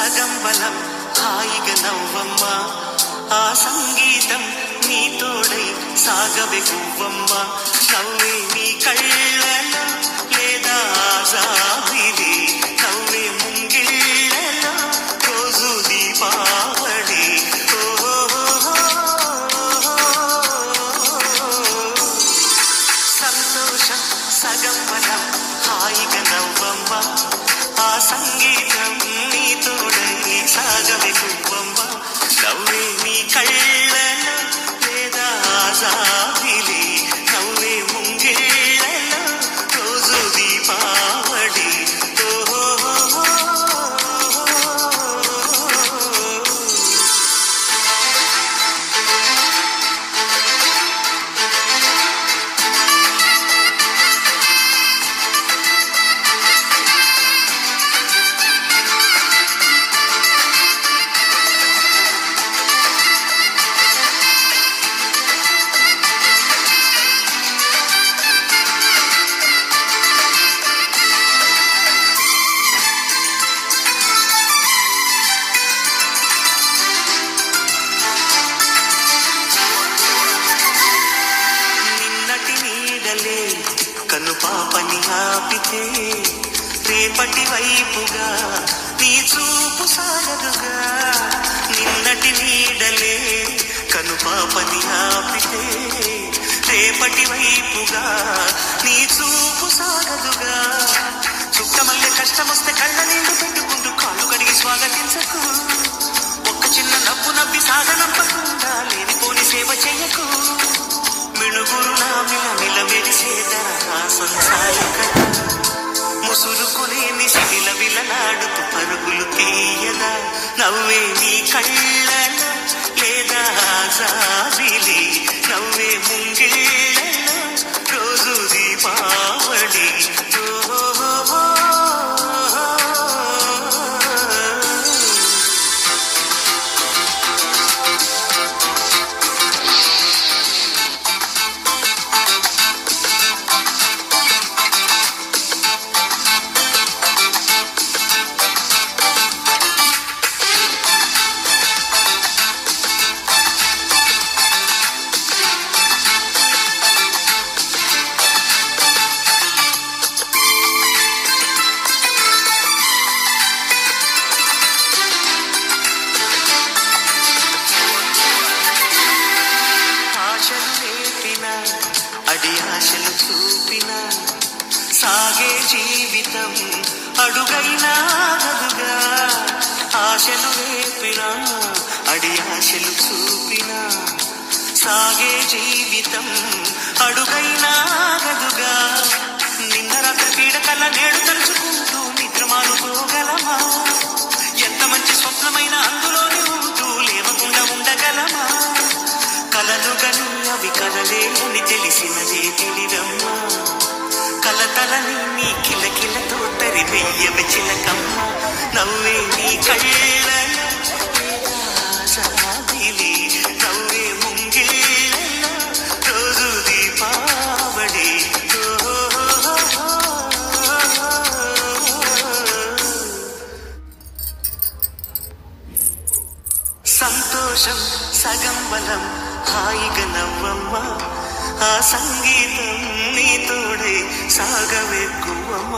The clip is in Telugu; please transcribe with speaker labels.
Speaker 1: సగం బలం హాయిగా నవ్వమ్మ ఆ సంగీతం నీ తోడై సాగవే గువ్వమ్మ నవ్వే నీ కళ్ళలో లేదా జాబిలి నవ్వే ముంగిళ్ళలో రోజు దీపావళి సంతోషం సగం బలం హాయిగా నవ్వమ్మ ఆ సంగీతం నీ తోడై సాగవే గువ్వమ్మ నవ్వే నీ కళ్ళలో లేదా జాబిలి నవ్వే ముంగిళ్ళలో రోజు దీపావళి కను పాపని ఆపితే రేపటి వైపుగా నీ చూపు సాగదుగా నిన్నటి నీడలే కను పాపని ఆపితే రేపటి వైపుగా నీ చూపు సాగదుగా చుట్టమల్లె కష్టమొస్తే కళ్ళ నీళ్లు పెట్టుకుంటూ కాళ్ళు కడిగి స్వాగతించకు ఒక్క చిన్న నవ్వు నవ్వి సాగనంపకుండా లేనిపోని సేవ చెయ్యకు మిణుగురు నా మిల మెరిసేదరా సంసారిక ముసురుకునేని శిల విలలాడుతూ పరుగులు తీయదా నవ్వే నీ కళ్ళలో లేదా జాబిలి నవ్వే ముంగిళ్ళలో రోజు దీపావళి అడి ఆశలు చూపిన సాగే జీవితం అడుగైనా గదుగా ఆశలు రేపిన అడి ఆశలు చూపిన సాగే జీవితం అడుగైనా గదుగా నిన్న రాత్రి పీడకల నేడు తలుచుకుంటూ నిద్రమానుకోగలమా ఎంత మంచి స్వప్నమైన అందులోనే ఉంటూ లేవకుండా ఉండగలమా కలలుగని అవి కలలే అని తెలిసినదే తెలివమ్మ కలతలని నీ కిలకిలతో తరిమెయ్యవి చిలకమ్మ నవ్వే నీ కళ్ళలో జాబిలి నవ్వే ముంగిళ్ళలో రోజు దీపావళి సంతోషం సగం బలం హాయిగా నవ్వమ్మ ఆ సంగీతం నీ తోడే సాగవే గువ్వమ్మ